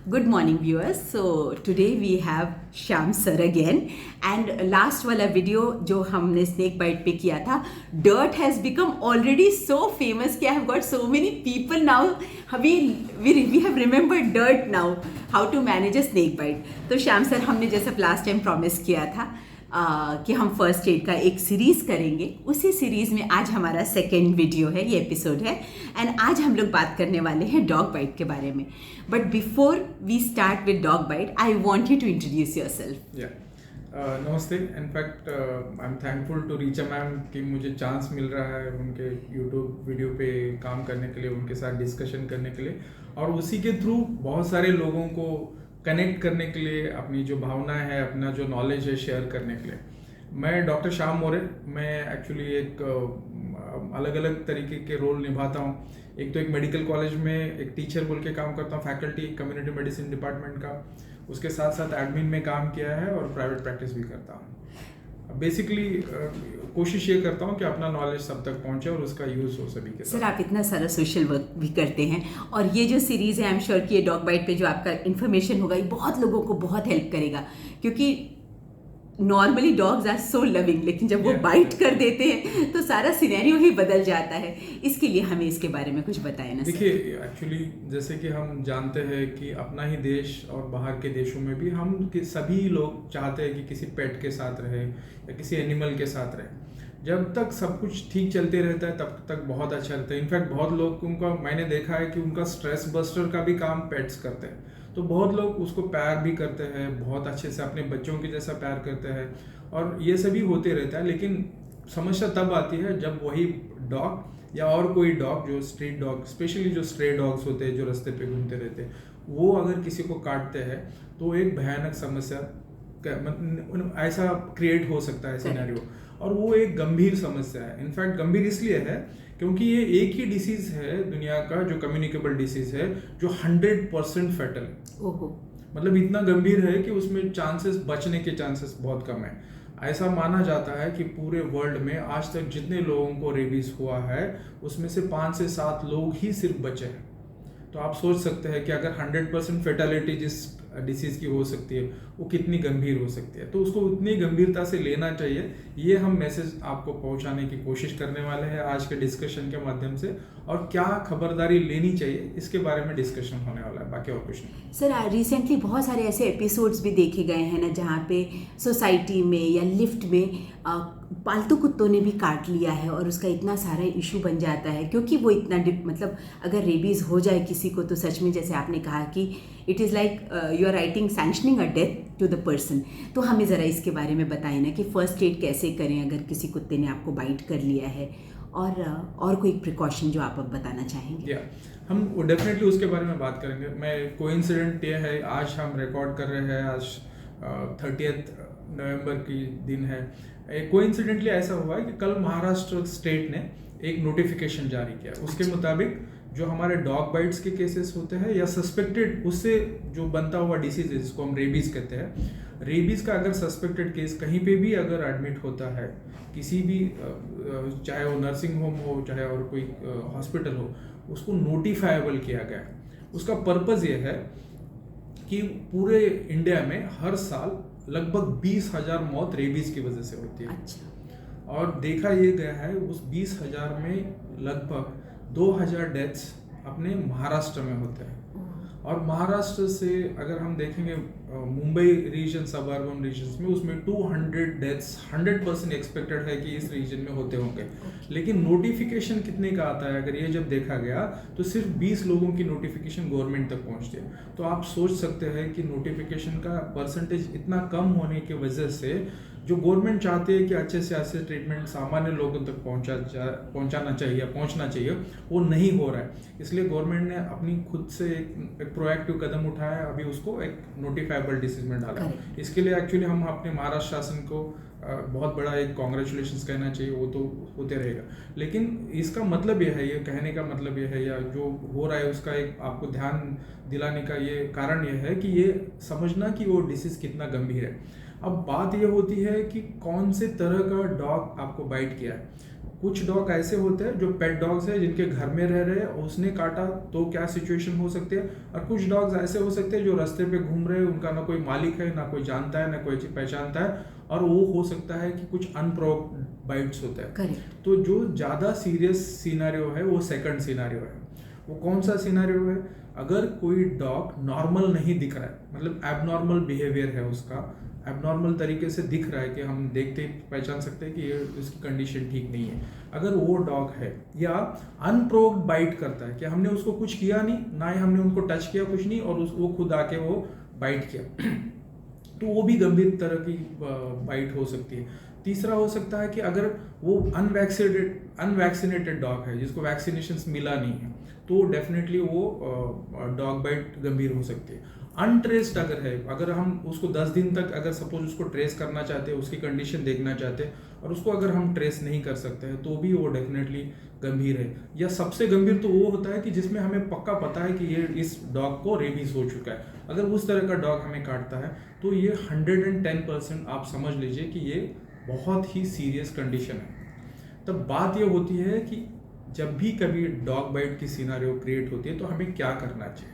Good morning, viewers. So today we have Shyam sir again, and last वाला video जो हमने snake bite पे किया था, dirt has become already so famous कि I have got so many people now. We have remembered dirt now, how to manage a snake bite. तो Shyam sir हमने जैसा लास्ट टाइम प्रॉमिस किया था कि हम फर्स्ट एड का एक सीरीज़ करेंगे, उसी सीरीज़ में आज हमारा सेकेंड वीडियो है, ये एपिसोड है। एंड आज हम लोग बात करने वाले हैं डॉग बाइट के बारे में। But before we start with dog bite, I want you to introduce yourself. नमस्ते। In fact I am thankful to Richa ma'am कि मुझे चांस मिल रहा है उनके यूट्यूब वीडियो पे काम करने के लिए, उनके साथ डिस्कशन करने के लिए, और उसी के थ्रू बहुत सारे लोगों को कनेक्ट करने के लिए, अपनी जो भावना है, अपना जो नॉलेज है शेयर करने के लिए। मैं डॉक्टर श्याम मोरे, मैं एक्चुअली एक अलग अलग तरीके के रोल निभाता हूँ। एक तो एक मेडिकल कॉलेज में एक टीचर बोल के काम करता हूँ, फैकल्टी कम्युनिटी मेडिसिन डिपार्टमेंट का। उसके साथ साथ एडमिन में काम किया है और प्राइवेट प्रैक्टिस भी करता हूँ। बेसिकली कोशिश ये करता हूँ कि अपना नॉलेज सब तक पहुँचे और उसका यूज़ हो सभी के साथ। सर, आप इतना सारा सोशल वर्क भी करते हैं, और ये जो सीरीज़ है, आई एम श्योर कि ये डॉग बाइट पे जो आपका इन्फॉर्मेशन होगा, ये बहुत लोगों को बहुत हेल्प करेगा। क्योंकि normally dogs are so loving, लेकिन जब वो बाइट कर देते हैं तो सारा सिनेरियो ही बदल जाता है। इसके लिए हमें इसके बारे में कुछ बताएं ना। देखिए, एक्चुअली जैसे कि हम जानते हैं कि अपना ही देश और बाहर के देशों में भी हम सभी लोग चाहते हैं कि किसी पेट के साथ रहे या किसी एनिमल के साथ रहे। जब तक सब कुछ ठीक चलते रहता है तब तक बहुत अच्छा रहता है। इनफैक्ट बहुत लोगों का मैंने देखा है कि उनका स्ट्रेस बस्टर का भी काम पेट्स करते हैं। तो बहुत लोग उसको प्यार भी करते हैं, बहुत अच्छे से अपने बच्चों के जैसा प्यार करते हैं, और ये सभी होते रहता है। लेकिन समस्या तब आती है जब वही डॉग या और कोई डॉग, जो स्ट्रीट डॉग, स्पेशली जो स्ट्रे डॉग्स होते हैं जो रास्ते पे घूमते रहते हैं, वो अगर किसी को काटते हैं तो एक भयानक समस्या ऐसा क्रिएट हो सकता है सिनेरियो, और वो एक गंभीर समस्या है। इनफैक्ट गंभीर इसलिए है क्योंकि ये एक ही डिसीज है दुनिया का जो कम्युनिकेबल डिसीज है, जो 100% फेटल है। मतलब इतना गंभीर है कि उसमें चांसेस, बचने के चांसेस बहुत कम है। ऐसा माना जाता है कि पूरे वर्ल्ड में आज तक जितने लोगों को रेबीज हुआ है उसमें से 5 से 7 लोग ही सिर्फ बचे हैं। तो आप सोच सकते हैं कि अगर 100% फेटालिटी जिस डिसीज की हो सकती है वो कितनी गंभीर हो सकती है। तो उसको उतनी गंभीरता से लेना चाहिए। ये हम मैसेज आपको पहुंचाने की कोशिश करने वाले हैं आज के डिस्कशन के माध्यम से, और क्या खबरदारी लेनी चाहिए इसके बारे में डिस्कशन होने वाला है, बाकी और कुछ नहीं। सर, रिसेंटली बहुत सारे ऐसे एपिसोड्स भी देखे गए हैं ना, जहाँ पे सोसाइटी में या लिफ्ट में पालतू कुत्तों ने भी काट लिया है, और उसका इतना सारा इशू बन जाता है क्योंकि वो इतना मतलब अगर रेबीज़ हो जाए किसी को तो सच में, जैसे आपने कहा कि it is like you are writing sanctioning a death to the person. तो हमें ज़रा इसके बारे में बताएं ना कि फर्स्ट एड कैसे करें अगर किसी कुत्ते ने आपको बाइट कर लिया है, और कोई प्रिकॉशन जो आप अब बताना चाहेंगे। हम डेफिनेटली उसके बारे में बात करेंगे। मैं कोइंसिडेंट ये है, आज हम रिकॉर्ड कर रहे हैं, आज 30 नवंबर की दिन है। कोइंसिडेंटली ऐसा हुआ है कि कल महाराष्ट्र स्टेट ने एक नोटिफिकेशन जारी किया। उसके मुताबिक जो हमारे डॉग बाइट्स के केसेस होते हैं या सस्पेक्टेड उससे जो बनता हुआ डिसीज है जिसको हम रेबीज कहते हैं, रेबीज का अगर सस्पेक्टेड केस कहीं पे भी अगर एडमिट होता है, किसी भी चाहे वो नर्सिंग होम हो चाहे और कोई हॉस्पिटल हो, उसको नोटिफाइबल किया गया। उसका पर्पज़ ये है कि पूरे इंडिया में हर साल लगभग 20,000 मौत रेबीज की वजह से होती है। अच्छा। और देखा ये गया है उस 20,000 में लगभग 2,000 डेथ्स अपने महाराष्ट्र में होते हैं। और महाराष्ट्र से अगर हम देखेंगे मुंबई रीजन, सब अर्बन रीजन्स में, उसमें 200 डेथ्स 100% एक्सपेक्टेड है कि इस रीजन में होते होंगे। लेकिन नोटिफिकेशन कितने का आता है अगर ये जब देखा गया तो सिर्फ 20 लोगों की नोटिफिकेशन गवर्नमेंट तक पहुंचती है। तो आप सोच सकते हैं कि नोटिफिकेशन का परसेंटेज इतना कम होने की वजह से जो गवर्नमेंट चाहती है कि अच्छे से अच्छे ट्रीटमेंट सामान्य लोगों तक पहुंचना चाहिए, वो नहीं हो रहा है। इसलिए गवर्नमेंट ने अपनी खुद से एक प्रोएक्टिव कदम उठाया है, अभी उसको एक नोटिफाइबल डिसीज में डाला। इसके लिए एक्चुअली हम अपने महाराष्ट्र शासन को बहुत बड़ा एक कॉन्ग्रेचुलेशंस कहना चाहिए, वो तो होते रहेगा। लेकिन इसका मतलब यह है, ये कहने का मतलब यह है, या जो हो रहा है उसका एक आपको ध्यान दिलाने का ये कारण यह है कि ये समझना कि वो डिसीज कितना गंभीर है। अब बात यह होती है कि कौन से तरह का डॉग आपको बाइट किया है। कुछ डॉग ऐसे होते हैं जो पेट डॉग्स है, जिनके घर में रह रहे हैं, उसने काटा तो क्या सिचुएशन हो सकती है। और कुछ डॉग्स ऐसे हो सकते हैं जो रास्ते पे घूम रहे हैं, उनका ना कोई मालिक है, ना कोई जानता है, ना कोई पहचानता है, और वो हो सकता है कि कुछ अनप्रोवोक्ड बाइट्स होते हैं। करेक्ट। तो जो ज़्यादा सीरियस सिनेरियो है वो सेकंड सिनेरियो है। वो कौन सा सिनेरियो है? अगर कोई डॉग नॉर्मल नहीं दिख रहा है, मतलब एबनॉर्मल बिहेवियर है उसका, एबनॉर्मल तरीके से दिख रहा है कि हम देखते ही पहचान सकते हैं कि ये उसकी कंडीशन ठीक नहीं है, अगर वो डॉग है, या अनप्रोवोक्ड बाइट करता है कि हमने उसको कुछ किया नहीं, ना ही हमने उनको टच किया, कुछ नहीं, और वो खुद आके वो बाइट किया तो वो भी गंभीर तरह की बाइट हो सकती है। तीसरा हो सकता है कि अगर वो अनवैक्सीनेटेड डॉग है, जिसको वैक्सीनेशन मिला नहीं है, तो डेफिनेटली वो डॉग बाइट गंभीर हो सकती है। अनट्रेस्ड अगर है, अगर हम उसको 10 दिन तक अगर सपोज उसको ट्रेस करना चाहते हैं, उसकी कंडीशन देखना चाहते हैं, और उसको अगर हम ट्रेस नहीं कर सकते हैं, तो भी वो डेफिनेटली गंभीर है। या सबसे गंभीर तो वो होता है कि जिसमें हमें पक्का पता है कि ये इस डॉग को रेबीज हो चुका है। अगर उस तरह का डॉग हमें काटता है तो ये 110% आप समझ लीजिए कि ये बहुत ही सीरियस कंडीशन है। तब बात ये होती है कि जब भी कभी डॉग बाइट की सिनेरियो क्रिएट होती है तो हमें क्या करना चाहिए।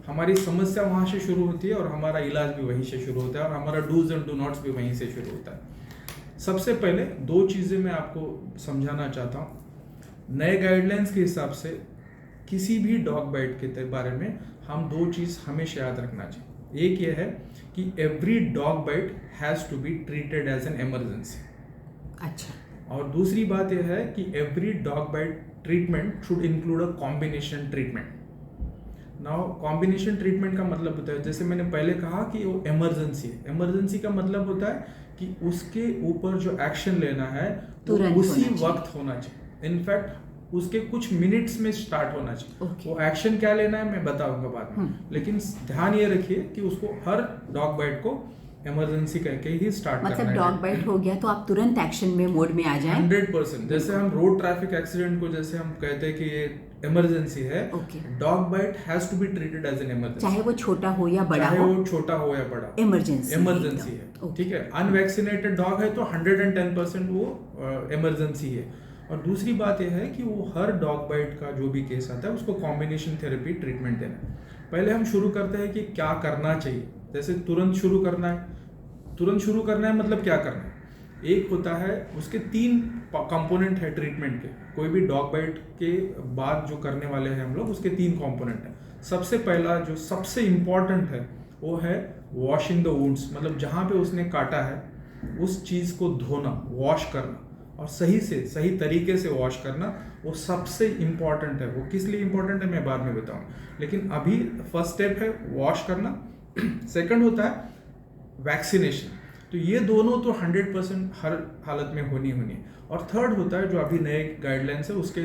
हमारी समस्या वहाँ से शुरू होती है और हमारा इलाज भी वहीं से शुरू होता है, और हमारा डूज एंड डू नॉट्स भी वहीं से शुरू होता है। सबसे पहले 2 चीज़ें मैं आपको समझाना चाहता हूँ। नए गाइडलाइंस के हिसाब से किसी भी डॉग बाइट के बारे में हम 2 चीज़ हमेशा याद रखना चाहिए। एक ये है कि every dog bite has to be treated as an emergency. अच्छा। और दूसरी बात यह है कि every dog bite treatment should include a combination treatment. Now combination treatment का मतलब होता है, जैसे मैंने पहले कहा कि वो इमरजेंसी है। इमरजेंसी का मतलब होता है कि उसके ऊपर जो एक्शन लेना है तो उसी वक्त होना चाहिए। इनफैक्ट उसके कुछ मिनट्स में स्टार्ट होना चाहिए। वो एक्शन क्या लेना है मैं बताऊंगा बाद में, लेकिन ध्यान ये रखिए कि उसको हर डॉग बाइट को इमरजेंसी कह के ही स्टार्ट करना है। मतलब डॉग बाइट हो गया तो आप तुरंत एक्शन में मोड में आ जाएं। 100%। जैसे हम रोड ट्रैफिक एक्सीडेंट को जैसे हम कहते हैं कि ये इमरजेंसी है, dog bite has to be treated as an emergency, चाहे वो छोटा हो या बड़ा हो, चाहे वो छोटा हो या बड़ा, इमरजेंसी है। ठीक है। अनवैक्सीनेटेड डॉग है तो 110% वो इमरजेंसी है। और दूसरी बात यह है कि वो हर डॉग बाइट का जो भी केस आता है उसको कॉम्बिनेशन थेरेपी ट्रीटमेंट देना है। पहले हम शुरू करते हैं कि क्या करना चाहिए। जैसे तुरंत शुरू करना है मतलब क्या करना है। एक होता है, उसके 3 कंपोनेंट है ट्रीटमेंट के। कोई भी डॉग बाइट के बाद जो करने वाले हैं हम लोग, उसके 3 कंपोनेंट है। सबसे पहला जो सबसे इम्पॉर्टेंट है वो है वॉशिंग द वुंड्स, मतलब जहाँ पे उसने काटा है उस चीज़ को धोना, वॉश करना, और सही तरीके से वॉश करना, वो सबसे इम्पॉर्टेंट है। वो किस लिए इम्पॉर्टेंट है मैं बाद में बताऊँ, लेकिन अभी फर्स्ट स्टेप है वॉश करना। सेकंड होता है वैक्सीनेशन, तो ये दोनों तो 100% हर हालत में होनी है। और थर्ड होता है जो अभी नए गाइडलाइंस है उसके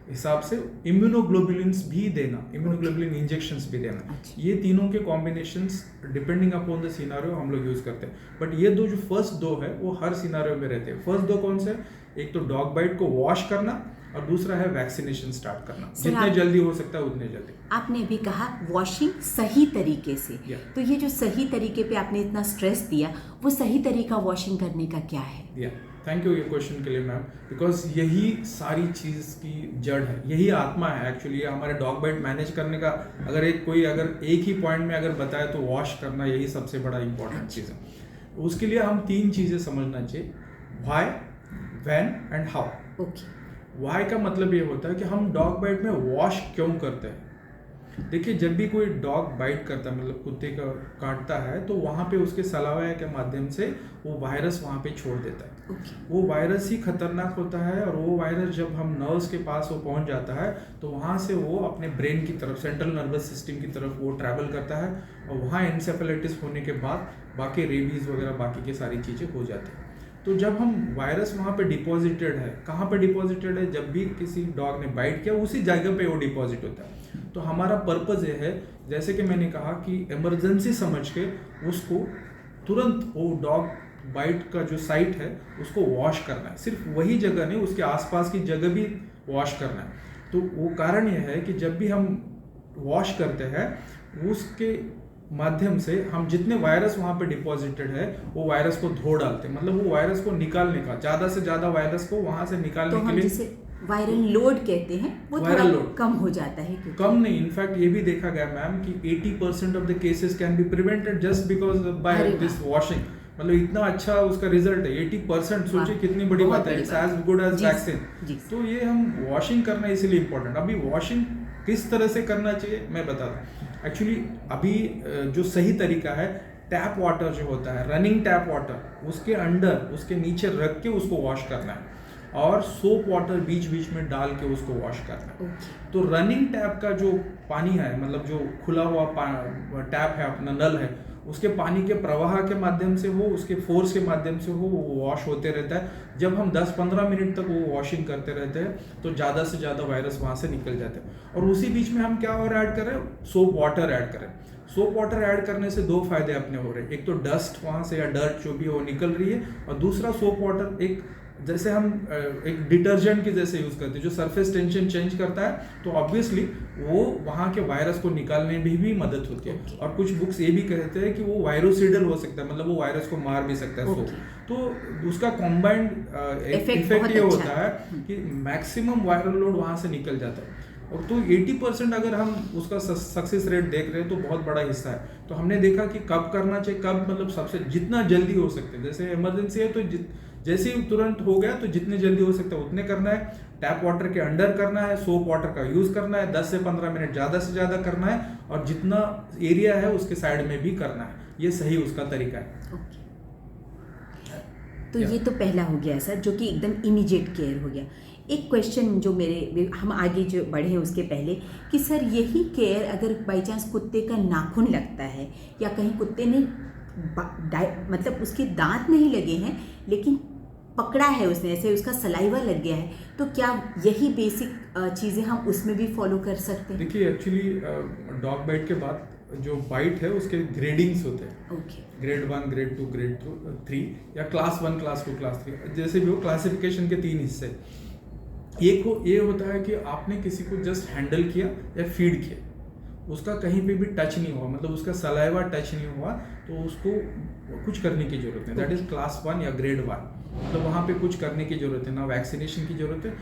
हिसाब से इम्यूनोग्लोबुलिन्स भी देना, इम्यूनोग्लोबुलिन इंजेक्शंस भी देना। ये तीनों के combinations depending upon the scenario हम लोग यूज करते हैं। बट ये जो फर्स्ट 2 है वो हर सिनेरियो में रहते हैं। फर्स्ट 2 कौन से? एक तो डॉग बाइट को वॉश करना और दूसरा है वैक्सीनेशन स्टार्ट करना। जितने जल्दी हो सकता है उतने जल्दी। आपने भी कहा वॉशिंग सही तरीके से, तो ये जो सही तरीके पे आपने इतना स्ट्रेस दिया, वो सही तरीका वॉशिंग करने का क्या है? थैंक यू ये क्वेश्चन के लिए मैम, बिकॉज यही सारी चीज़ की जड़ है, यही आत्मा है एक्चुअली हमारे डॉग बाइट मैनेज करने का। अगर एक ही पॉइंट में अगर बताए तो वॉश करना यही सबसे बड़ा इंपॉर्टेंट चीज़ है। उसके लिए हम 3 चीज़ें समझना चाहिए, why, when and how. Why का मतलब ये होता है कि हम डॉग बाइट में वॉश क्यों करते हैं। देखिए, जब भी कोई डॉग बाइट करता है, मतलब कुत्ते का काटता है, तो वहाँ पे उसके सलावा के माध्यम से वो वायरस वहाँ पे छोड़ देता है। वो वायरस ही खतरनाक होता है, और वो वायरस जब हम नर्व्स के पास वो पहुँच जाता है तो वहाँ से वो अपने ब्रेन की तरफ, सेंट्रल नर्वस सिस्टम की तरफ वो ट्रैवल करता है, और वहाँ एन्सेफेलाइटिस होने के बाद बाकी रेबीज़ वगैरह बाकी की सारी चीज़ें हो जाती हैं। तो जब हम वायरस वहाँ पे डिपॉजिटेड है, कहाँ पे डिपॉजिटेड है, जब भी किसी डॉग ने बाइट किया उसी जगह पे वो डिपॉजिट होता है। तो हमारा पर्पज़ ये है, जैसे कि मैंने कहा कि इमरजेंसी समझ के उसको तुरंत वो डॉग बाइट का जो साइट है उसको वॉश करना है। सिर्फ वही जगह नहीं, उसके आसपास की जगह भी वॉश करना है। तो वो कारण यह है कि जब भी हम वॉश करते हैं उसके माध्यम से हम जितने वायरस वहां पे डिपॉजिटेड है वो वायरस को धो डालते हैं, मतलब वो वायरस को निकालने का, ज्यादा से ज्यादा वायरस को वहां से निकालने तो के हम लिए जिसे वायरल लोड कहते हैं वो थोड़ा कम हो जाता है, क्योंकि कम नहीं, इनफैक्ट ये भी देखा गया मैम कि 80% of the cases can be prevented just because by this washing. मतलब इतना अच्छा उसका रिजल्ट है 80%, सोचिए कितनी बड़ी बात है, it's as good as vaccine. तो ये हम वॉशिंग करना इसीलिए इम्पोर्टेंट। अभी वॉशिंग किस तरह से करना चाहिए मैं बताता हूँ। एक्चुअली अभी जो सही तरीका है, टैप वाटर जो होता है, रनिंग टैप वाटर, उसके अंडर उसके नीचे रख के उसको वॉश करना है और सोप वाटर बीच बीच में डाल के उसको वॉश करना है। तो रनिंग टैप का जो पानी है, मतलब जो खुला हुआ टैप है, अपना नल है, उसके पानी के प्रवाह के माध्यम से हो, उसके फोर्स के माध्यम से हो, वो वॉश होते रहता है। जब हम 10-15 मिनट तक वो वॉशिंग करते रहते हैं तो ज़्यादा से ज़्यादा वायरस वहाँ से निकल जाते हैं। और उसी बीच में हम क्या और ऐड कर रहे हैं, सोप वाटर ऐड करें। सोप वाटर ऐड करने से दो फायदे अपने हो रहे हैं, एक तो डस्ट वहाँ से या डर्ट जो भी है वो निकल रही है, और दूसरा सोप वाटर एक जैसे हम एक डिटर्जेंट के जैसे यूज करते हैं जो सरफेस टेंशन चेंज करता है, तो ऑब्वियसली वो वहाँ के वायरस को निकालने में भी मदद होती है। और कुछ बुक्स ये भी कहते हैं कि वो वायरोसिडल हो सकता है, मतलब वो वायरस को मार भी सकता है। तो उसका कॉम्बाइंड इफेक्ट ये होता है कि मैक्सिमम वायरल लोड वहाँ से निकल जाता है। और तो 80% अगर हम उसका सक्सेस रेट देख रहे हैं तो बहुत बड़ा हिस्सा है। तो हमने देखा कि कब करना चाहिए, कब मतलब सबसे जितना जल्दी हो सकते हैं, जैसे इमरजेंसी है तो जैसे ही तुरंत हो गया तो जितने जल्दी हो सकता है उतने करना है। टैप वाटर के अंडर करना है, सोप वाटर का यूज करना है, 10 से 15 मिनट ज़्यादा से ज़्यादा करना है, और जितना एरिया है उसके साइड में भी करना है। ये सही उसका तरीका है। तो ये तो पहला हो गया सर, जो कि एकदम इमीडिएट केयर हो गया। एक क्वेश्चन जो हम आगे जो बढ़े उसके पहले कि सर यही केयर अगर बाई चांस कुत्ते का नाखून लगता है या कहीं कुत्ते ने मतलब उसके दांत नहीं लगे हैं लेकिन पकड़ा है उसने, ऐसे उसका सलाइवा लग गया है, तो क्या यही बेसिक चीज़ें हम उसमें भी फॉलो कर सकते हैं? देखिए एक्चुअली डॉग बाइट के बाद जो बाइट है उसके ग्रेडिंग्स होते हैं। ग्रेड 1, ग्रेड 2, ग्रेड 3 या क्लास 1, क्लास 2, क्लास 3, जैसे भी हो, क्लासिफिकेशन के 3 हिस्से। एक ये होता है कि आपने किसी को जस्ट हैंडल किया या फीड किया, उसका कहीं पे भी टच नहीं हुआ, मतलब उसका सलाइवा टच नहीं हुआ, तो उसको कुछ करने की जरूरत नहीं, दैट इज क्लास 1 या ग्रेड 1। मतलब वहाँ पे कुछ करने की जरूरत है, ना वैक्सीनेशन की जरूरत है,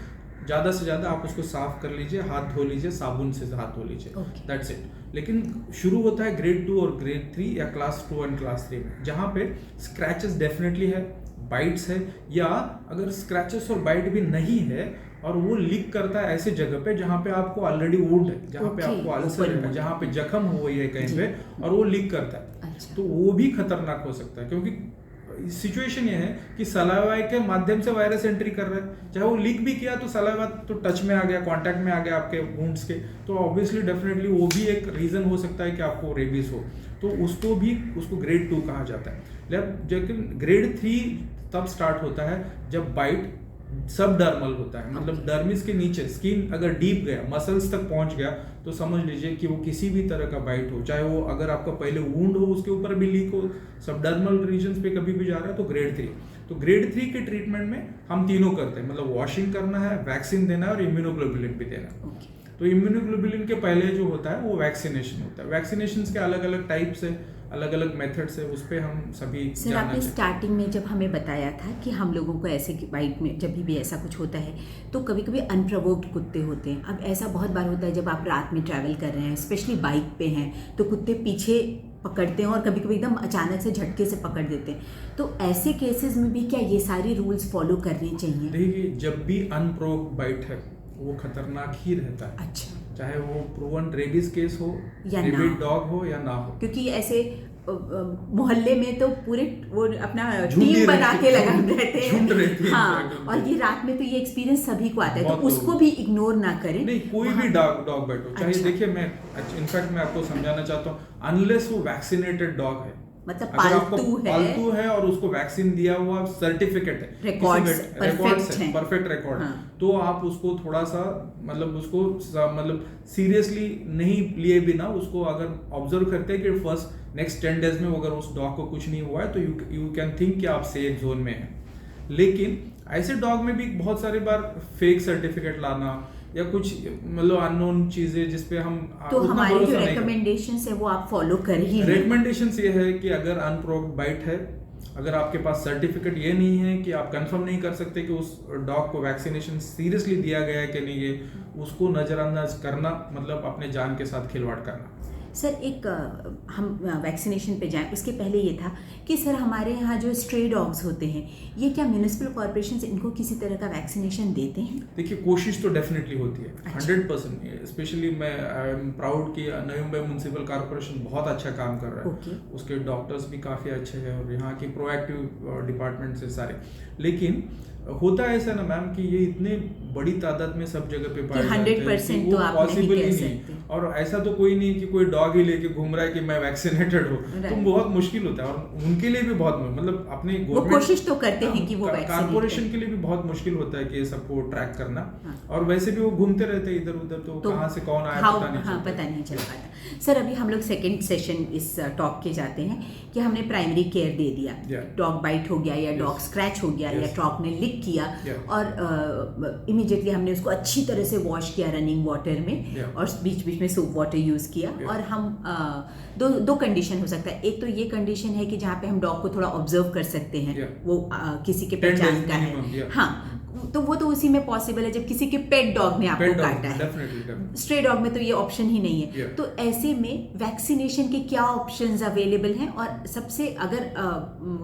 ज़्यादा से ज़्यादा आप उसको साफ कर लीजिए, हाथ धो लीजिए, साबुन से हाथ धो लीजिए, दैट्स इट। लेकिन शुरू होता है ग्रेड 2 और ग्रेड 3 या क्लास 2 और क्लास 3 में, जहाँ पे स्क्रैचेस डेफिनेटली है, बाइट्स है, या अगर स्क्रैचेस और बाइट भी नहीं है और वो लीक करता है ऐसे जगह पे जहाँ पे आपको ऑलरेडी वुंड है, जहाँ पे आपको अल्सर है, जहाँ पे जख्म हुई है कहीं पे, और वो लीक करता है, तो वो भी खतरनाक हो सकता है। क्योंकि सिचुएशन ये है कि सलाइवा के माध्यम से वायरस एंट्री कर रहा है, चाहे वो लीक भी किया तो सलाइवा तो टच में आ गया, कांटेक्ट में आ गया आपके वुंड्स के, तो ऑब्वियसली डेफिनेटली वो भी एक रीजन हो सकता है कि आपको रेबीज हो, तो उसको ग्रेड 2 कहा जाता है। लेकिन ग्रेड 3 तब स्टार्ट होता है जब बाइट सब डर्मल होता है, मतलब डर्मिस के नीचे स्किन अगर डीप गया, मसल्स तक पहुंच गया, तो समझ लीजिए कि वो किसी भी तरह का बाइट हो, चाहे वो अगर आपका पहले वुंड हो उसके ऊपर भी लीक हो, सब डर्मल रीजन्स पे कभी भी जा रहा है, तो ग्रेड 3। तो ग्रेड 3 के ट्रीटमेंट में हम तीनों करते हैं, मतलब वॉशिंग करना है, वैक्सीन देना है और इम्यूनोग्लोबुलिन भी देना है। तो इम्यूनोग्लोबुलिन के पहले जो होता है वो वैक्सीनेशन होता है। वैक्सीनेशन के अलग अलग टाइप्स है, अलग अलग मेथड्स है, उस पर हम सभी सर आपने स्टार्टिंग में जब हमें बताया था कि हम लोगों को ऐसे बाइट में जब भी ऐसा कुछ होता है तो कभी कभी अनप्रोवोक्ड कुत्ते होते हैं। अब ऐसा बहुत बार होता है जब आप रात में ट्रैवल कर रहे हैं, स्पेशली बाइक पे हैं, तो कुत्ते पीछे पकड़ते हैं और कभी कभी एकदम अचानक से झटके से पकड़ देते हैं, तो ऐसे केसेस में भी क्या ये सारे रूल्स फॉलो करने चाहिए? देखिए, जब भी अनप्रोवोक्ड बाइट है वो खतरनाक ही रहता है। अच्छा, चाहे वो प्रूवन रेबीज केस हो या रेबीड डॉग हो या ना हो, क्योंकि ऐसे मोहल्ले में तो पूरे वो अपना टीम बना के लगा रहते हैं। हाँ, और ये रात में तो ये एक्सपीरियंस सभी को आता है, तो उसको भी इग्नोर ना करें। नहीं, कोई भी डॉग बैठो, चाहे देखिए मैं इनफैक्ट मैं आपको समझाना चाहता हूँ, अनलेस वो वैक्सीनेटेड डॉग है, मतलब पालतू है और उसको वैक्सीन दिया हुआ सर्टिफिकेट है, रिकॉर्ड्स परफेक्ट रिकॉर्ड, तो आप उसको थोड़ा सा मतलब सीरियसली नहीं लिए बिना उसको अगर ऑब्जर्व करते हैं कि फर्स्ट नेक्स्ट 10 डेज में अगर उस डॉग को कुछ नहीं हुआ है तो यू कैन थिंक कि आप सेफ जोन में हैं। लेकिन ऐसे डॉग में भी बहुत सारी बार फेक सर्टिफिकेट लाना या कुछ मतलब अननोन चीजें जिसपे हम तो उतना हमारी जो भरोसा नहीं करते। रिकमेंडेशंस है वो आप फॉलो कर ही रहे हैं। रिकमेंडेशंस ये है कि अगर अनप्रोवोक्ड बाइट है, अगर आपके पास सर्टिफिकेट ये नहीं है कि आप कंफर्म नहीं कर सकते कि उस डॉग को वैक्सीनेशन सीरियसली दिया गया है कि नहीं है, उसको नज़रअंदाज करना मतलब अपने जान के साथ खिलवाड़ करना। सर एक हम वैक्सीनेशन पे जाएं उसके पहले ये था कि सर हमारे यहाँ जो स्ट्रे डॉग्स होते हैं ये क्या म्यूनिसिपल कॉर्पोरेशन इनको किसी तरह का वैक्सीनेशन देते हैं? देखिए कोशिश तो डेफिनेटली होती है, अच्छा। 100%। स्पेशली मैं आई एम प्राउड कि नवी मुंबई म्यूनिसिपल कॉर्पोरेशन बहुत अच्छा काम कर रहा है। ओके। उसके डॉक्टर्स भी काफ़ी अच्छे हैं और यहाँ की प्रोएक्टिव डिपार्टमेंट्स है सारे। लेकिन होता है ऐसा ना मैम कि ये इतने बड़ी तादाद में सब जगह पे पाए जाते हैं 100% कि तो वो आप नहीं पॉसिबल कह ही सकते। नहीं। और ऐसा तो कोई नहीं कि कोई डॉग ही लेके घूम रहा है कि मैं वैक्सीनेटेड हूँ, तो Right. बहुत मुश्किल होता है। और उनके लिए भी बहुत मतलब अपने वो कोशिश तो करते हैं कि वो वैक्सीनेट कॉर्पोरेशन के लिए भी बहुत मुश्किल होता है कि ये सबको ट्रैक करना। हाँ। और वैसे भी वो घूमते रहते हैं इधर उधर, तो कहाँ से कौन आया पता नहीं हाँ चलता। पता नहीं चल पाता। सर अभी हम लोग सेकंड सेशन इस टॉक के जाते हैं कि हमने प्राइमरी केयर दे दिया, Yeah. डॉग बाइट हो गया या Yes. डॉग स्क्रैच हो गया या Yes. डॉग ने लिक किया Yeah. और इमीडिएटली हमने उसको अच्छी तरह से वॉश किया रनिंग वाटर में Yeah. और बीच बीच में सोप वाटर यूज़ किया। Yeah. और हम दो कंडीशन हो सकता है, एक तो ये कंडीशन है कि जहाँ पे हम डॉग को थोड़ा ऑब्जर्व कर सकते हैं। Yeah. वो किसी के 10 पहचान days का minimum, है। yeah. हाँ तो वो तो उसी में पॉसिबल है जब किसी के पेट डॉग ने आपको Pet dog, काटा है। definitely. स्ट्रे डॉग में तो ये ऑप्शन ही नहीं है। Yeah. तो ऐसे में वैक्सीनेशन के क्या ऑप्शंस अवेलेबल हैं और सबसे अगर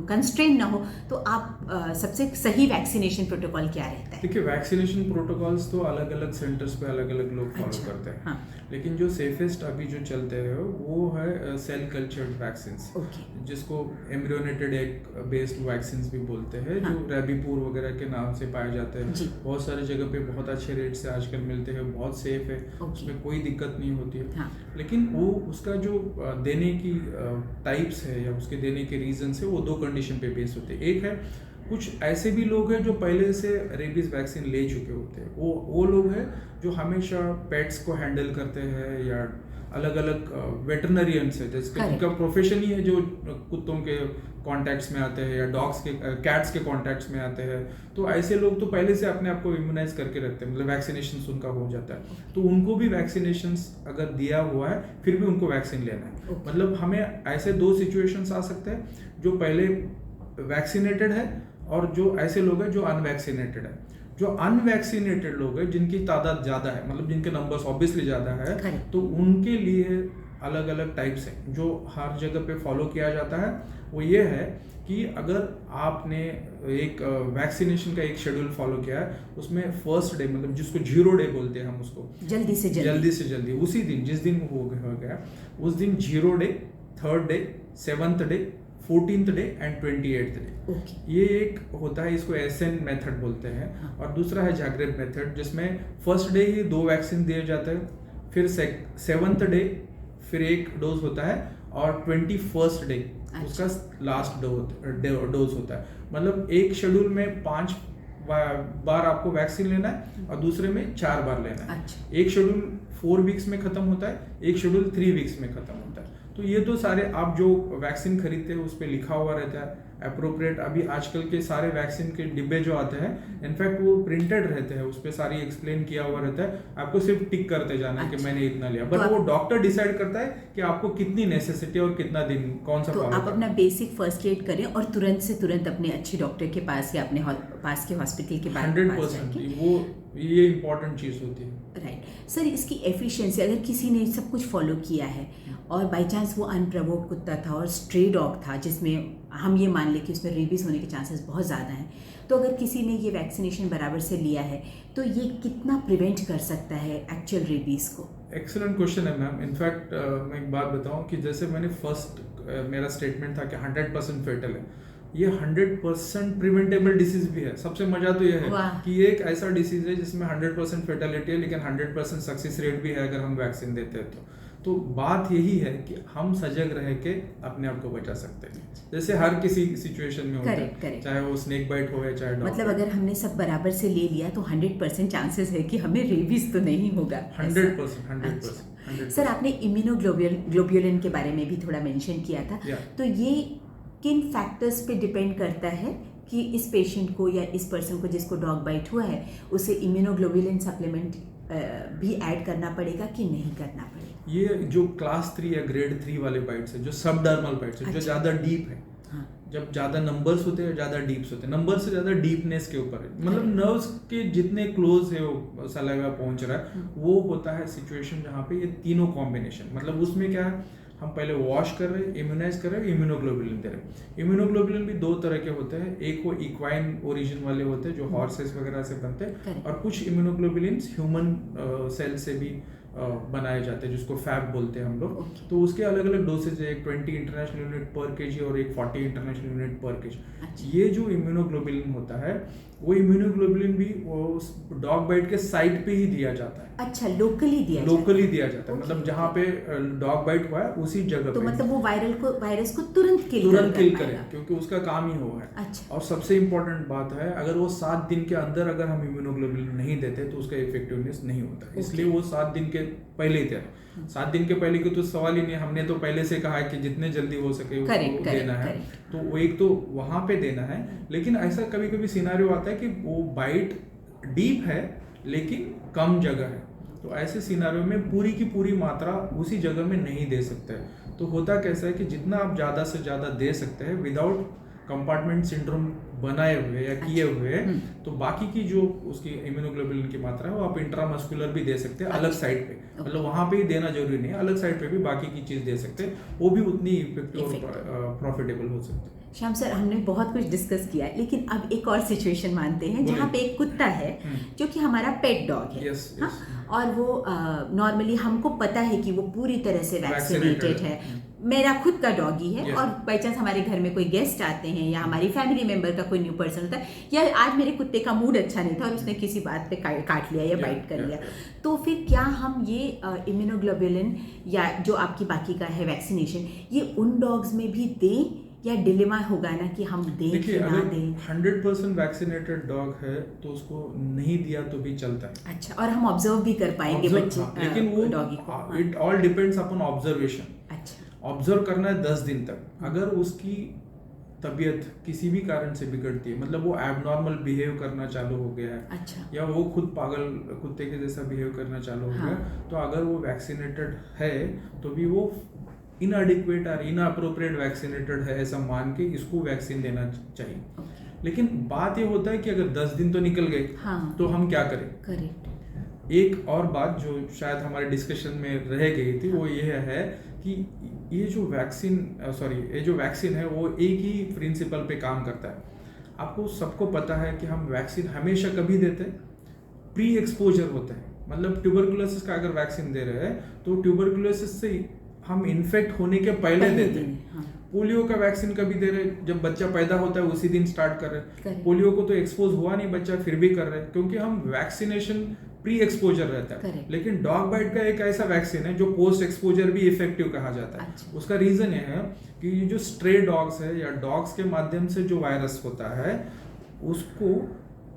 कंस्ट्रेन ना हो तो आप सबसे सही वैक्सीनेशन प्रोटोकॉल क्या रहता है? देखिए वैक्सीनेशन प्रोटोकॉल्स तो अलग अलग सेंटर्स पे अलग अलग लोग फॉलो अच्छा, करते हैं। हाँ। लेकिन जो सेफेस्ट अभी जो चलते हैं वो है सेल कल्चर्ड वैक्सीन, ओके। जिसको एम्ब्रियोनेटेड एग बेस्ड वैक्सीन भी बोलते हैं, हाँ। जो रेबीपुर वगैरह के नाम से पाए जाते हैं। जी। बहुत सारी जगह पे बहुत अच्छे रेट से आजकल मिलते हैं, बहुत सेफ है, ओके। उसमें कोई दिक्कत नहीं होती है। हाँ। लेकिन वो उसका जो देने की टाइप्स है या उसके देने के रीजन है वो दो कंडीशन पे बेस होते हैं। एक है कुछ ऐसे भी लोग हैं जो पहले से रेबीज वैक्सीन ले चुके होते हैं, वो लोग हैं जो हमेशा पेट्स को हैंडल करते हैं या अलग अलग वेटरनरियंस है जिसका Correct. उनका प्रोफेशन ही है जो कुत्तों के कॉन्टैक्ट्स में आते हैं या डॉग्स के कैट्स के कॉन्टैक्ट्स में आते हैं। तो ऐसे लोग तो पहले से अपने आप को इम्यूनाइज करके रखते हैं, मतलब वैक्सीनेशन उनका हो जाता है, तो उनको भी वैक्सीनेशन अगर दिया हुआ है फिर भी उनको वैक्सीन लेना है। Okay. मतलब हमें ऐसे दो सिचुएशंस आ सकते हैं, जो पहले वैक्सीनेटेड है और जो ऐसे लोग हैं जो अनवैक्सीनेटेड है। जो अनवैक्सीनेटेड लोग हैं जिनकी तादाद ज़्यादा है, मतलब जिनके नंबर्स ऑब्वियसली ज़्यादा है, Correct. तो उनके लिए अलग अलग टाइप्स हैं जो हर जगह पे फॉलो किया जाता है। वो ये है कि अगर आपने एक वैक्सीनेशन का एक शेड्यूल फॉलो किया है, उसमें फर्स्ट डे मतलब जिसको 0 डे बोलते हैं हम उसको, जल्दी से जल्दी उसी दिन जिस दिन हो गया उस दिन 0 day, 3rd day, 7th day, 14th day and 28th day. Okay. ये एक होता है, इसको एसएन मेथड बोलते हैं। हाँ। और दूसरा है जागरेब मेथड, जिसमें फर्स्ट डे ही 2 वैक्सीन दिए जाते हैं, फिर 7th डे फिर एक डोज होता है और 21st डे उसका लास्ट डोज होता है। मतलब एक शेड्यूल में 5 बार आपको वैक्सीन लेना है और दूसरे में 4 बार लेना है। अच्छा। एक शेड्यूल 4 वीक्स में खत्म होता है, एक शेड्यूल 3 वीक्स में खत्म होता है। तो ये तो सारे आप जो वैक्सीन खरीदते हैं उस पर लिखा हुआ रहता है अप्रोप्रिएट। अभी आजकल के सारे वैक्सीन के डिब्बे जो आते हैं इनफैक्ट वो प्रिंटेड रहते हैं, उस पर सारी एक्सप्लेन किया हुआ रहता है, आपको सिर्फ टिक करते जाना है कि अच्छा। मैंने इतना लिया। बट तो वो डॉक्टर डिसाइड करता है कि आपको कितनी नेसेसिटी और कितना दिन कौन सा तो फॉलो आप अपना बेसिक फर्स्ट एड करें और तुरंत से तुरंत अपने अच्छे डॉक्टर के पास या अपने पास के हॉस्पिटल के पास 100% वो ये इम्पोर्टेंट चीज़ होती है। राइट। सर इसकी एफिशिएंसी, अगर किसी ने सब कुछ फॉलो किया है और बाई चांस वो अनप्रवोक्ड कुत्ता था और स्ट्रे डॉग था जिसमें हम ये मान लें कि उसमें रेबीज होने के चांसेस बहुत ज़्यादा हैं, तो अगर किसी ने ये वैक्सीनेशन बराबर से लिया है तो ये कितना प्रिवेंट कर सकता है एक्चुअल रेबीज को? एक्सीलेंट क्वेश्चन है मैम। इनफैक्ट मैं एक बात बताऊं कि जैसे मैंने फर्स्ट मेरा स्टेटमेंट था कि 100% फेटल है, ये 100% प्रिवेंटेबल डिसीज भी है। सबसे मजा तो ये है कि ये एक ऐसा डिसीज है जिसमें 100% फेटलिटी है लेकिन 100% सक्सेस रेट भी है अगर हम वैक्सीन देते हैं तो बात यही है कि हम सजग रह के अपने आप को बचा सकते हैं, जैसे हर किसी सिचुएशन में होता है, चाहे वो स्नेक बाइट हो या चाहे डॉग। मतलब अगर हमने सब बराबर से ले लिया तो 100% चांसेस है कि हमें रेबीज तो नहीं होगा। 100%। सर आपने इम्यूनोग्लोब्युलिन के बारे में भी थोड़ा मेंशन किया था, तो ये किन फैक्टर्स पे डिपेंड करता है कि इस पेशेंट को या इस पर्सन को जिसको डॉग बाइट हुआ है उसे इम्यूनोग्लोब्युलिन सप्लीमेंट भी ऐड करना पड़ेगा कि नहीं करना पड़ेगा? ये जो क्लास 3 या ग्रेड 3 वाले बाइट्स है, जो सबडर्मल बाइट्स है, जो अच्छा। ज़्यादा डीप है, हाँ। जब ज़्यादा नंबर्स होते हैं, ज़्यादा डीप्स होते हैं, नंबर से ज़्यादा डीपनेस के ऊपर है, मतलब नर्व्स के जितने क्लोज है वो सलाइवा पहुंच रहा है, वो होता है सिचुएशन जहाँ पे ये तीनों कॉम्बिनेशन, मतलब उसमें क्या है, हम पहले वॉश कर रहे हैं, इम्यूनाइज कर रहे हैं, इम्यूनोग्लोबुलिन दे रहे हैं। इम्यूनोग्लोबुलिन भी दो तरह के होते हैं, एक वो इक्वाइन ओरिजिन वाले होते हैं जो हॉर्सेस वगैरह से बनते हैं, और कुछ इम्यूनोग्लोबुलिन ह्यूमन सेल से भी बनाए जाते हैं, जिसको फैब बोलते हैं हम लोग। तो उसके अलग अलग डोसेज है, एक 20 इंटरनेशनल यूनिट पर केजी और एक 40 इंटरनेशनल यूनिट पर केजी। ये जो इम्यूनोग्लोबुलिन होता है, वो इम्यूनोग्लोबुलिन भी वो डॉग बाइट के साइट पे ही दिया जाता है। अच्छा, लोकली दिया जाता है, मतलब जहाँ पे डॉग बाइट हुआ है उसी जगह तो पे, मतलब वो वायरस को तुरंत किल करे, क्योंकि उसका काम ही वो है। अच्छा। और सबसे इम्पोर्टेंट बात है, अगर वो 7 दिन के अंदर अगर हम इम्यूनोग्लोबुलिन नहीं देते तो उसका इफेक्टिवनेस नहीं होता, इसलिए वो 7 दिन के पहले ही देना। 7 दिन के पहले की तो सवाल ही नहीं, हमने तो पहले से कहा है कि जितने जल्दी हो सके उसको देना है। तो वो एक तो वहां पे देना है, लेकिन ऐसा कभी कभी सिनारियो आता है कि वो बाइट डीप है लेकिन कम जगह है, तो ऐसे सिनारियो में पूरी की पूरी मात्रा उसी जगह में नहीं दे सकते। तो होता कैसा है कि जितना आप ज़्यादा से ज़्यादा दे सकते हैं विदाउट कंपार्टमेंट सिंड्रोम बनाए हुए या किए हुए, तो बाकी की जो उसकी इम्यूनोग्लोबुलिन की मात्रा है वो आप इंट्रामस्कुलर भी दे सकते हैं, अलग साइड पे, मतलब वहां पे ही देना जरूरी नहीं है, अलग साइड पे भी बाकी की चीज दे सकते हैं, वो भी उतनी इफेक्टिव और प्रॉफिटेबल हो सकती है। श्याम सर, हमने बहुत कुछ डिस्कस किया, लेकिन अब एक और सिचुएशन मानते हैं जहाँ पे एक कुत्ता है जो कि हमारा पेट डॉग है। yes, हाँ? और वो नॉर्मली हमको पता है कि वो पूरी तरह से वैक्सीनेटेड है, मेरा खुद का डॉगी है। और बाई चांस हमारे घर में कोई गेस्ट आते हैं या हमारी फैमिली मेंबर का कोई न्यू पर्सन होता है, या आज मेरे कुत्ते का मूड अच्छा नहीं था और उसने किसी बात पे काट लिया या बाइट कर लिया, तो फिर क्या हम ये इम्यूनोग्लोबुलिन या जो आपकी बाकी का है वैक्सीनेशन, ये उन डॉग्स में भी दें, या डिलेमा होगा ना कि हम दें कि ना दें? 100% वैक्सीनेटेड डॉग है तो उसको नहीं दिया तो भी चलता है। अच्छा, और हम ऑब्जर्व भी कर पाएंगे बच्चे, लेकिन वो डॉगी को? It all depends upon observation. अच्छा। ऑब्जर्व करना है 10 दिन तक, अगर उसकी तबीयत किसी भी कारण से बिगड़ती है, मतलब वो एबनॉर्मल बिहेव करना चालू हो गया है, अच्छा, या वो खुद पागल कुत्ते के जैसा बिहेव करना चालू हो गया, तो अगर वो वैक्सीनेटेड है तो भी वो इनएडिक्वेट और इनअप्रोप्रिएट वैक्सीनेटेड है ऐसा मान के इसको वैक्सीन देना चाहिए। लेकिन बात ये होता है कि अगर 10 दिन तो निकल गए, तो हम क्या करें? करेक्ट। एक और बात जो शायद हमारे डिस्कशन में रह गई थी वो ये है कि ये जो वैक्सीन है वो एक ही प्रिंसिपल पे काम करता है। आपको सबको पता है कि हम वैक्सीन हमेशा कभी देते हैं, प्री एक्सपोजर होता है, मतलब ट्यूबरकुलोसिस का अगर वैक्सीन दे रहे हैं तो ट्यूबरकुलोसिस से हम इन्फेक्ट होने के पहले देते हैं। पोलियो का वैक्सीन कभी दे रहे, जब बच्चा पैदा होता है उसी दिन स्टार्ट कर रहे। पोलियो को तो एक्सपोज हुआ नहीं बच्चा, फिर भी कर रहे, क्योंकि हम वैक्सीनेशन प्री एक्सपोजर रहता है। लेकिन डॉग बाइट का एक ऐसा वैक्सीन है जो पोस्ट एक्सपोजर भी इफेक्टिव कहा जाता है। उसका रीजन ये है कि ये जो स्ट्रे डॉग्स है या डॉग्स के माध्यम से जो वायरस होता है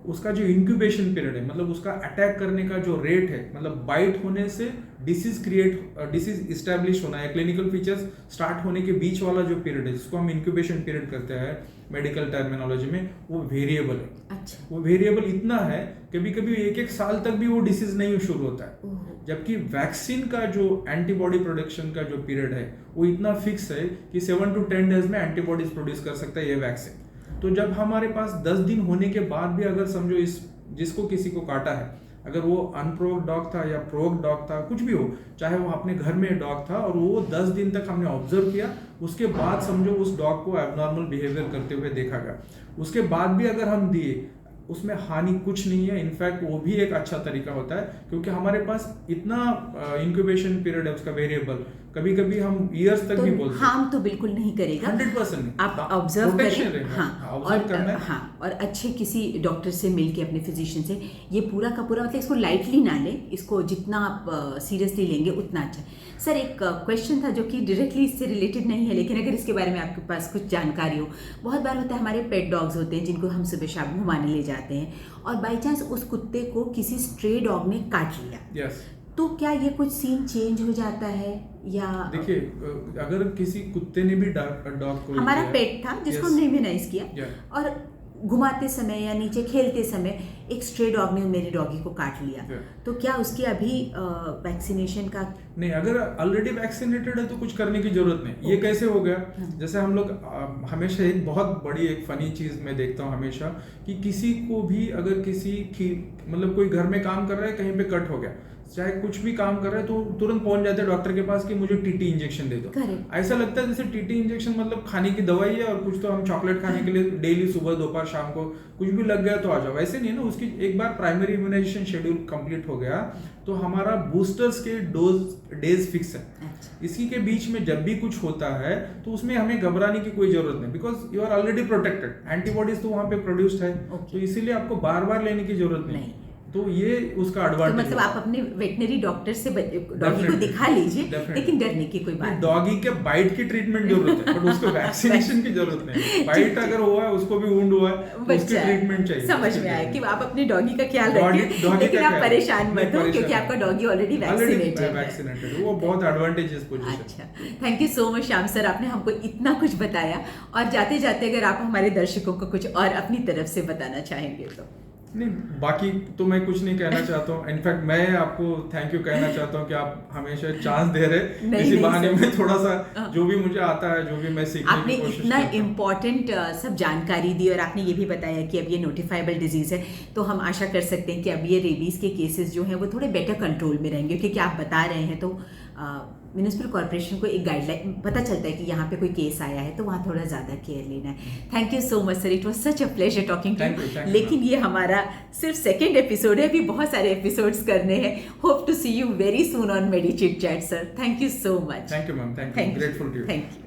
उसका जो इंक्यूबेशन पीरियड है, मतलब उसका अटैक करने का जो रेट है, मतलब बाइट होने से डिसीज इस्टेब्लिश होना है, क्लिनिकल फीचर्स स्टार्ट होने के बीच वाला जो पीरियड है जिसको हम इंक्यूबेशन पीरियड करते हैं मेडिकल टर्मिनोलॉजी में, वो वेरिएबल है। अच्छा। वो वेरिएबल इतना है कभी कभी 1-1 साल तक भी वो डिसीज नहीं शुरू होता है, जबकि वैक्सीन का जो एंटीबॉडी प्रोडक्शन का जो पीरियड है वो इतना फिक्स है कि 7 to 10 डेज में एंटीबॉडीज प्रोड्यूस कर सकता है ये वैक्सीन। तो जब हमारे पास 10 दिन होने के बाद भी अगर समझो जिसको किसी को काटा है, अगर वो अनप्रोव्ड डॉग था या प्रोव्ड डॉग था, कुछ भी हो, चाहे वो अपने घर में डॉग था और वो 10 दिन तक हमने ऑब्जर्व किया, उसके बाद समझो उस डॉग को एबनॉर्मल बिहेवियर करते हुए देखा गया, उसके बाद भी अगर हम दिए, उसमें हानि कुछ नहीं है। इनफैक्ट वो भी एक अच्छा तरीका होता है, क्योंकि हमारे पास इतना इंक्यूबेशन पीरियड है उसका वेरिएबल, कभी कभी हम ईयर्स तक भी बोलते हैं। हार्म तो बिल्कुल नहीं करेगा, 100% आप ऑब्जर्व करें। हाँ, और अच्छे किसी डॉक्टर से मिलके, अपने फिजिशियन से, ये पूरा का पूरा मतलब इसको लाइटली ना लें, इसको जितना आप सीरियसली लेंगे उतना अच्छा। सर, एक क्वेश्चन था जो कि डायरेक्टली इससे रिलेटेड नहीं है, लेकिन अगर इसके बारे में आपके पास कुछ जानकारी हो। बहुत बार होता है हमारे पेट डॉग्स होते हैं जिनको हम सुबह शाम घुमाने ले जाते हैं, और बाई चांस उस कुत्ते को किसी स्ट्रे डॉग ने काट लिया, तो क्या ये कुछ सीन चेंज हो जाता है? या देखिए, अगर किसी कुत्ते ने भी डॉग को, हमारा पेट था जिसको हमने इम्यूनाइज किया और घुमाते समय या नीचे खेलते समय एक स्ट्रे डॉग ने मेरे डॉगी को काट लिया, तो क्या उसकी अभी वैक्सीनेशन का? नहीं, अगर ऑलरेडी वैक्सीनेटेड है तो कुछ करने की जरूरत नहीं। ये कैसे हो गया? जैसे हम लोग हमेशा एक बहुत बड़ी एक फनी चीज मैं देखता हूँ हमेशा, कि किसी को भी अगर किसी की मतलब कोई घर में काम कर रहा है, कहीं पे कट हो गया, चाहे कुछ भी काम कर रहे हैं, तो तुरंत पहुंच जाते हैं डॉक्टर के पास कि मुझे टीटी इंजेक्शन दे दो। ऐसा लगता है जैसे टीटी इंजेक्शन मतलब खाने की दवाई है और कुछ तो हम चॉकलेट खाने के लिए डेली सुबह दोपहर शाम को कुछ भी लग गया तो आ जाओ। वैसे नहीं है ना, उसकी एक बार प्राइमरी इम्यूनाइजेशन शेड्यूल कंप्लीट हो गया तो हमारा बूस्टर्स के डेज फिक्स है। इसी के बीच में जब भी कुछ होता है तो उसमें हमें घबराने की कोई जरूरत नहीं, because you are already protected, antibodies तो वहां पे प्रोड्यूस्ड है, तो इसीलिए आपको बार बार लेने की जरूरत नहीं। तो ये उसका एडवांटेज। तो मतलब आप अपने वेटनरी डॉक्टर से डॉगी को दिखा लीजिए, लेकिन डरने की कोई बात नहीं। डॉगी के बाइट की ट्रीटमेंट जरूरत है, बट उसको वैक्सीनेशन की जरूरत नहीं। बाइट अगर हुआ है, उसको भी वुंड हुआ है, उसकी ट्रीटमेंट चाहिए। समझ में आया कि आप अपने डॉगी का ख्याल रखिए, लेकिन आप परेशान मत हो क्योंकि आपका डॉगी ऑलरेडी वैक्सीनेटेड है। वो बहुत एडवांटेजेस पोजीशन। अच्छा, thank you so much Shyam sir, आपने हमको इतना कुछ बताया। और जाते जाते अगर आप हमारे दर्शकों को कुछ और अपनी तरफ से बताना चाहेंगे तो? नहीं, बाकी तो मैं कुछ नहीं कहना चाहता हूँ। इनफैक्ट मैं आपको थैंक यू कहना चाहता हूँ कि आप हमेशा चांस दे रहे, इसी बहाने में थोड़ा सा जो भी मुझे आता है, जो भी मैं सीखने की कोशिश करता हूँ। आपने इतना इम्पोर्टेंट सब जानकारी दी और आपने ये भी बताया कि अब ये नोटिफाइबल डिजीज है, तो हम आशा कर सकते हैं कि अब ये रेबीज के केसेस जो हैं वो थोड़े बेटर कंट्रोल में रहेंगे, क्योंकि आप बता रहे हैं तो म्यूनिसिपल कॉर्पोरेशन को एक गाइडलाइन पता चलता है कि यहाँ पे कोई केस आया है तो वहाँ थोड़ा ज़्यादा केयर लेना है। Thank you so much sir, it was such a pleasure talking to you. लेकिन ये हमारा सिर्फ सेकेंड एपिसोड है, अभी बहुत सारे एपिसोड्स करने हैं। Hope to see you very soon on Medi Chit Chat sir. Thank you so much. Thank you ma'am, thank you, grateful to you. Thank you.